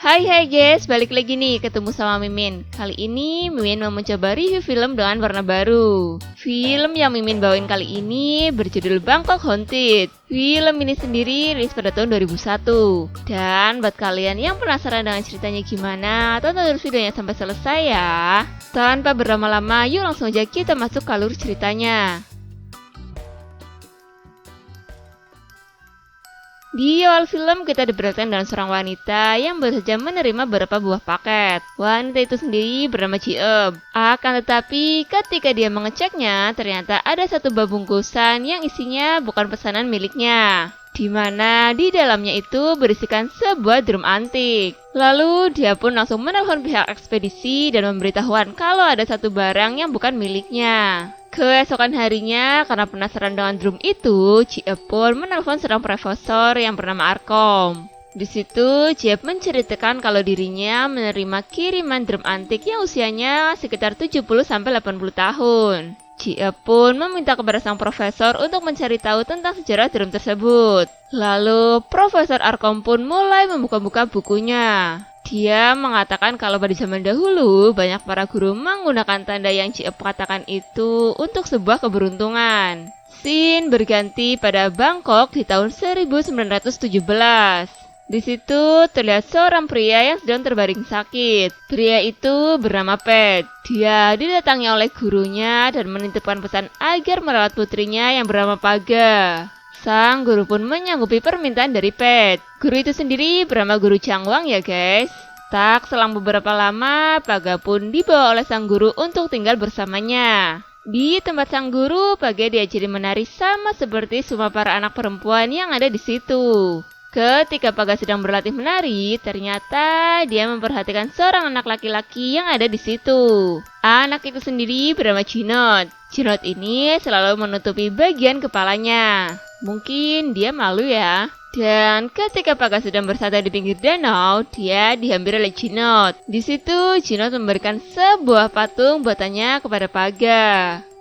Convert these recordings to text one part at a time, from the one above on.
Hai guys, balik lagi nih ketemu sama Mimin. Kali ini Mimin mau mencoba review film dengan warna baru. Film yang Mimin bawain kali ini berjudul Bangkok Haunted. Film ini sendiri rilis pada tahun 2001. Dan buat kalian yang penasaran dengan ceritanya gimana, tonton terus videonya sampai selesai ya. Tanpa berlama-lama, yuk langsung aja kita masuk ke alur ceritanya. Di awal film kita diperlihatkan dengan seorang wanita yang baru saja menerima beberapa buah paket. Wanita itu sendiri bernama Ciep. Akan tetapi ketika dia mengeceknya, ternyata ada satu buah bungkusan yang isinya bukan pesanan miliknya. Di mana di dalamnya itu berisikan sebuah drum antik. Lalu dia pun langsung menelpon pihak ekspedisi dan memberitahuan kalau ada satu barang yang bukan miliknya. Keesokan harinya, karena penasaran dengan drum itu, Ciep pun menelpon seorang profesor yang bernama Arkom. Di situ, Ciep menceritakan kalau dirinya menerima kiriman drum antik yang usianya sekitar 70-80 tahun. Ciep pun meminta kepada sang profesor untuk mencari tahu tentang sejarah drum tersebut. Lalu, Profesor Arkom pun mulai membuka-buka bukunya. Dia mengatakan kalau pada zaman dahulu banyak para guru menggunakan tanda yang Ciep katakan itu untuk sebuah keberuntungan. Scene berganti pada Bangkok di tahun 1917. Di situ terlihat seorang pria yang sedang terbaring sakit. Pria itu bernama Pet. Dia didatangi oleh gurunya dan menitipkan pesan agar merawat putrinya yang bernama Paga. Sang guru pun menyanggupi permintaan dari Pet. Guru itu sendiri bernama Guru Changwang ya guys. Tak selang beberapa lama, Paga pun dibawa oleh sang guru untuk tinggal bersamanya. Di tempat sang guru, Paga diajari menari sama seperti semua para anak perempuan yang ada di situ. Ketika Paga sedang berlatih menari, ternyata dia memperhatikan seorang anak laki-laki yang ada di situ. Anak itu sendiri bernama Jinot. Jinot ini selalu menutupi bagian kepalanya. Mungkin dia malu ya. Dan ketika Paga sedang bersantai di pinggir danau, dia dihampiri oleh Jinot. Di situ, Jinot memberikan sebuah patung buatannya kepada Paga.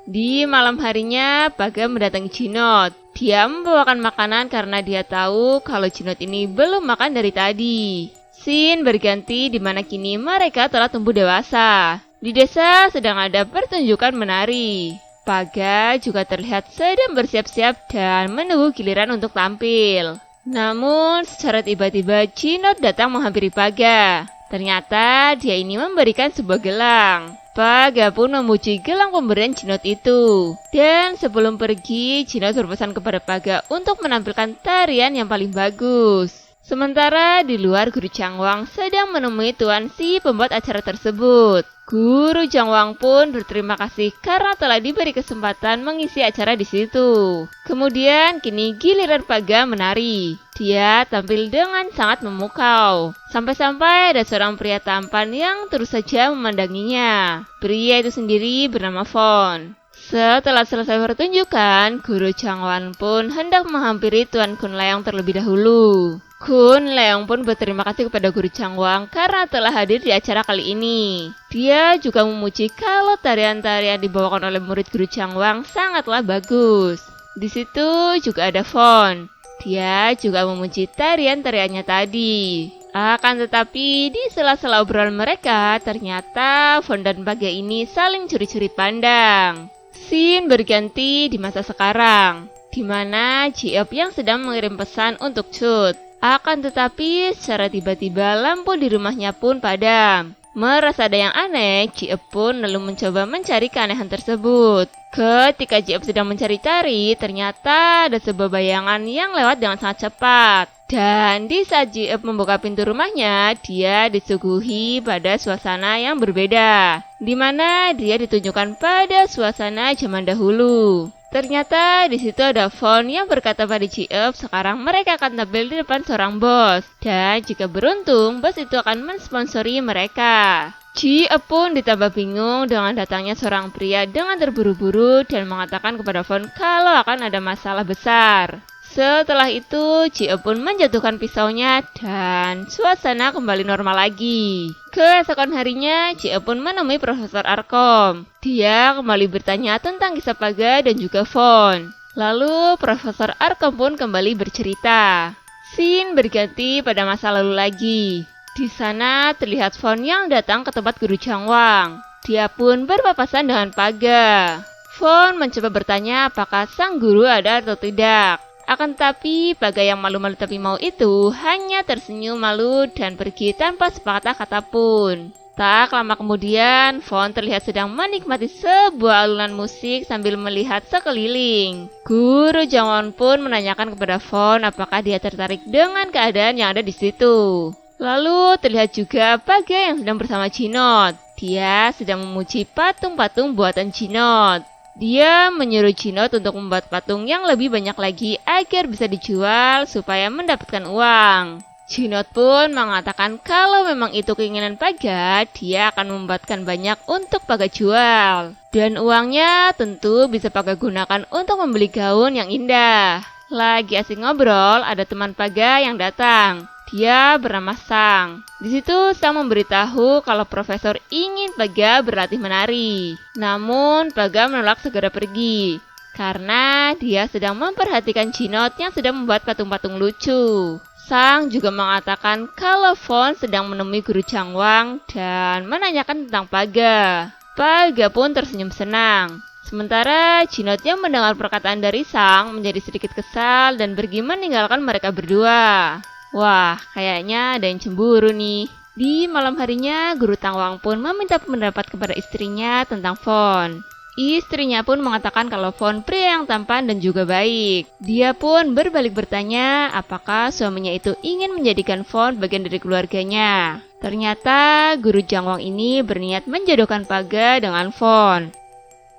Di malam harinya, Paga mendatangi Jinot. Dia membawakan makanan karena dia tahu kalau Jinot ini belum makan dari tadi. Scene berganti di mana kini mereka telah tumbuh dewasa. Di desa sedang ada pertunjukan menari. Paga juga terlihat sedang bersiap-siap dan menunggu giliran untuk tampil. Namun secara tiba-tiba Jinot datang menghampiri Paga. Ternyata dia ini memberikan sebuah gelang. Paga pun memuji gelang pemberian Jinot itu. Dan sebelum pergi, Jinot berpesan kepada Paga untuk menampilkan tarian yang paling bagus. Sementara di luar, Guru Changwang sedang menemui Tuan si pembuat acara tersebut. Guru Changwang pun berterima kasih karena telah diberi kesempatan mengisi acara di situ. Kemudian kini giliran Paga menari. Dia tampil dengan sangat memukau. Sampai-sampai ada seorang pria tampan yang terus saja memandanginya. Pria itu sendiri bernama Fon. Setelah selesai pertunjukan, Guru Changwang pun hendak menghampiri Tuan Kun Leong terlebih dahulu. Kun Leong pun berterima kasih kepada Guru Changwang karena telah hadir di acara kali ini. Dia juga memuji kalau tarian-tarian dibawakan oleh murid Guru Changwang sangatlah bagus. Di situ juga ada Fon. Dia juga memuji tarian-tariannya tadi. Akan tetapi di sela-sela obrolan mereka, ternyata Fon dan Paga ini saling curi-curi pandang. Scene berganti di masa sekarang, di mana Ciep yang sedang mengirim pesan untuk Cut. Akan tetapi secara tiba-tiba lampu di rumahnya pun padam. Merasa ada yang aneh, Ciep pun lalu mencoba mencari keanehan tersebut. Ketika Ciep sedang mencari-cari, ternyata ada sebuah bayangan yang lewat dengan sangat cepat. Dan di saat Ciep membuka pintu rumahnya, dia disuguhi pada suasana yang berbeda, di mana dia ditunjukkan pada suasana zaman dahulu. Ternyata di situ ada Fon yang berkata pada Ciep sekarang mereka akan tampil di depan seorang bos. Dan jika beruntung, bos itu akan mensponsori mereka. Ciep pun ditambah bingung dengan datangnya seorang pria dengan terburu-buru dan mengatakan kepada Fon kalau akan ada masalah besar. Setelah itu, Ciep pun menjatuhkan pisaunya dan suasana kembali normal lagi. Keesokan harinya, Ciep pun menemui Profesor Arkom. Dia kembali bertanya tentang kisah Paga dan juga Fon. Lalu, Profesor Arkom pun kembali bercerita. Scene berganti pada masa lalu lagi. Di sana terlihat Fon yang datang ke tempat guru Changwang. Dia pun berpapasan dengan Paga. Fon mencoba bertanya apakah sang guru ada atau tidak. Akan tetapi Paga yang malu-malu tapi mau itu hanya tersenyum malu dan pergi tanpa sepatah kata pun. Tak lama kemudian, Fon terlihat sedang menikmati sebuah alunan musik sambil melihat sekeliling. Guru Jangwon pun menanyakan kepada Fon apakah dia tertarik dengan keadaan yang ada di situ. Lalu terlihat juga Paga yang sedang bersama Jinot. Dia sedang memuji patung-patung buatan Jinot. Dia menyuruh Jinot untuk membuat patung yang lebih banyak lagi agar bisa dijual supaya mendapatkan uang. Jinot pun mengatakan kalau memang itu keinginan Paga, dia akan membuatkan banyak untuk Paga jual. Dan uangnya tentu bisa Paga gunakan untuk membeli gaun yang indah. Lagi asik ngobrol, ada teman Paga yang datang. Dia bernama Sang. Di situ Sang memberitahu kalau profesor ingin Paga berlatih menari. Namun Paga menolak segera pergi karena dia sedang memperhatikan Jinot yang sedang membuat patung-patung lucu. Sang juga mengatakan kalau Fon sedang menemui guru Changwang dan menanyakan tentang Paga. Paga pun tersenyum senang. Sementara Jinot yang mendengar perkataan dari Sang menjadi sedikit kesal dan pergi meninggalkan mereka berdua. Wah, kayaknya ada yang cemburu nih. Di malam harinya, guru Changwang pun meminta pendapat kepada istrinya tentang Fon. Istrinya pun mengatakan kalau Fon pria yang tampan dan juga baik. Dia pun berbalik bertanya apakah suaminya itu ingin menjadikan Fon bagian dari keluarganya. Ternyata guru Changwang ini berniat menjodohkan Paga dengan Fon.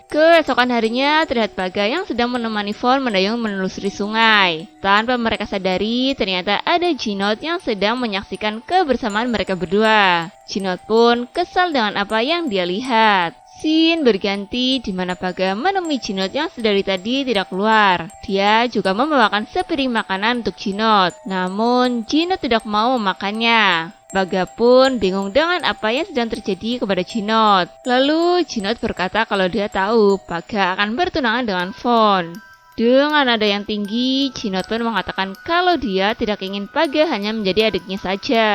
Keesokan harinya terlihat Paga yang sedang menemani Fon mendayung menelusuri sungai. Tanpa mereka sadari, ternyata ada Jinot yang sedang menyaksikan kebersamaan mereka berdua. Jinot pun kesal dengan apa yang dia lihat. Scene berganti di mana Paga menemui Jinot yang sedari tadi tidak keluar. Dia juga membawakan sepiring makanan untuk Jinot. Namun Jinot tidak mau memakannya. Paga pun bingung dengan apa yang sedang terjadi kepada Jinot. Lalu Jinot berkata kalau dia tahu Paga akan bertunangan dengan Fon. Dengan nada yang tinggi, Jinot pun mengatakan kalau dia tidak ingin Paga hanya menjadi adiknya saja.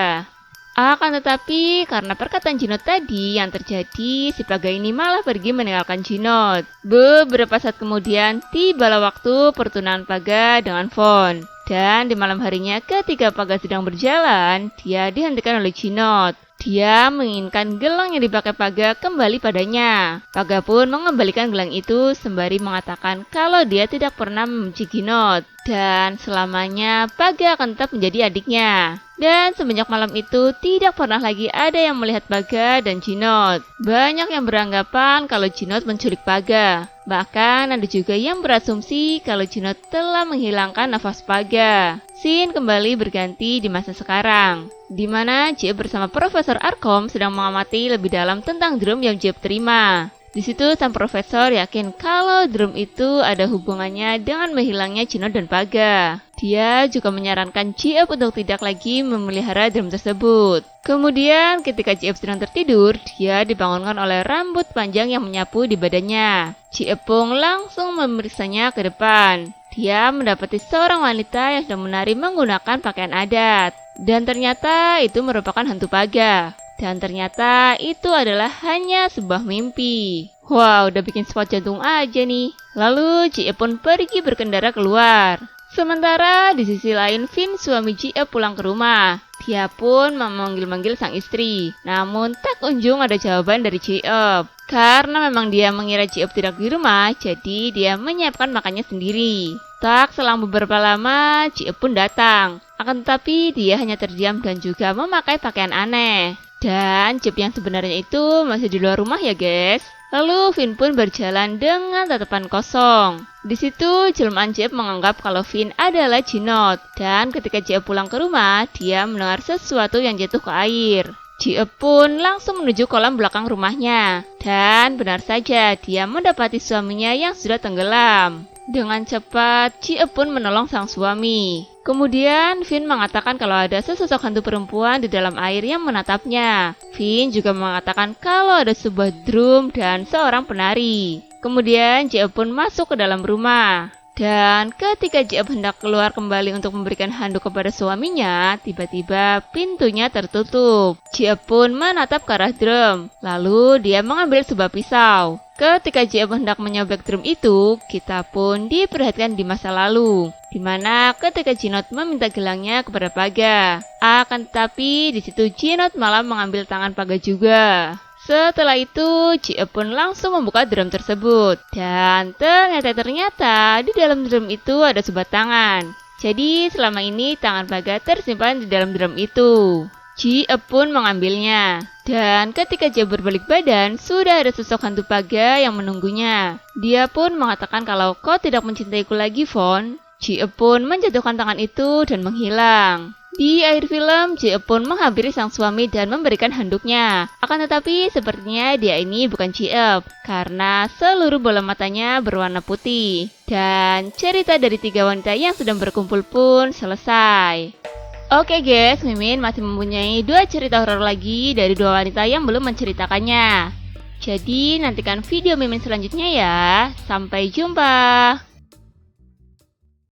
Akan tetapi karena perkataan Jinot tadi yang terjadi, si Paga ini malah pergi meninggalkan Jinot. Beberapa saat kemudian tibalah waktu pertunangan Paga dengan Fon. Dan di malam harinya ketika Paga sedang berjalan, dia dihentikan oleh Jinot. Dia menginginkan gelang yang dipakai Paga kembali padanya. Paga pun mengembalikan gelang itu sembari mengatakan kalau dia tidak pernah membenci Jinot. Dan selamanya Paga akan tetap menjadi adiknya. Dan semenjak malam itu tidak pernah lagi ada yang melihat Paga dan Jinot. Banyak yang beranggapan kalau Jinot menculik Paga. Bahkan ada juga yang berasumsi kalau Jinot telah menghilangkan nafas Paga. Scene kembali berganti di masa sekarang, di mana Jiep bersama Profesor Arkom sedang mengamati lebih dalam tentang drum yang Jiep terima. Di situ sang profesor yakin kalau drum itu ada hubungannya dengan menghilangnya Jinot dan Paga. Dia juga menyarankan Jiep untuk tidak lagi memelihara drum tersebut. Kemudian ketika Jiep sedang tertidur, dia dibangunkan oleh rambut panjang yang menyapu di badannya. Jiep pun langsung memeriksanya ke depan. Dia mendapati seorang wanita yang sedang menari menggunakan pakaian adat. Dan ternyata itu merupakan hantu Paga. Dan ternyata itu adalah hanya sebuah mimpi. Wow, udah bikin spot jantung aja nih. Lalu Jiep pun pergi berkendara keluar. Sementara di sisi lain Vin suami Jiep pulang ke rumah. Dia pun memanggil-manggil sang istri. Namun tak kunjung ada jawaban dari Jiep. Karena memang dia mengira Jiep tidak di rumah, jadi dia menyiapkan makannya sendiri. Tak selang beberapa lama, Jiep pun datang. Akan tetapi dia hanya terdiam dan juga memakai pakaian aneh. Dan Jiep yang sebenarnya itu masih di luar rumah ya guys. Lalu Vin pun berjalan dengan tatapan kosong. Di situ jelmaan Jiep menganggap kalau Vin adalah Jinot. Dan ketika Jiep pulang ke rumah, dia mendengar sesuatu yang jatuh ke air. Jiep pun langsung menuju kolam belakang rumahnya. Dan benar saja dia mendapati suaminya yang sudah tenggelam. Dengan cepat, Jiep pun menolong sang suami. Kemudian, Vin mengatakan kalau ada sesosok hantu perempuan di dalam air yang menatapnya. Vin juga mengatakan kalau ada sebuah drum dan seorang penari. Kemudian, Jiep pun masuk ke dalam rumah. Dan ketika Jiep hendak keluar kembali untuk memberikan handuk kepada suaminya, tiba-tiba pintunya tertutup. Jiep pun menatap ke arah drum, lalu dia mengambil sebuah pisau. Ketika Jiep hendak menyobek drum itu, kita pun diperhatikan di masa lalu, dimana ketika Jinot meminta gelangnya kepada Paga. Akan tetapi di situ Jinot malah mengambil tangan Paga juga. Setelah itu, Jiep pun langsung membuka drum tersebut. Dan ternyata di dalam drum itu ada sebuah tangan. Jadi selama ini tangan Paga tersimpan di dalam drum itu. Jiep pun mengambilnya. Dan ketika dia berbalik badan, sudah ada sosok hantu Paga yang menunggunya. Dia pun mengatakan kalau kau tidak mencintaiku lagi, Von. Jiep pun menjatuhkan tangan itu dan menghilang. Di akhir film, Jiep pun menghampiri sang suami dan memberikan handuknya. Akan tetapi, sepertinya dia ini bukan Jiep, karena seluruh bola matanya berwarna putih. Dan cerita dari 3 wanita yang sedang berkumpul pun selesai. Oke guys, Mimin masih mempunyai 2 cerita horor lagi dari 2 wanita yang belum menceritakannya. Jadi, nantikan video Mimin selanjutnya ya. Sampai jumpa.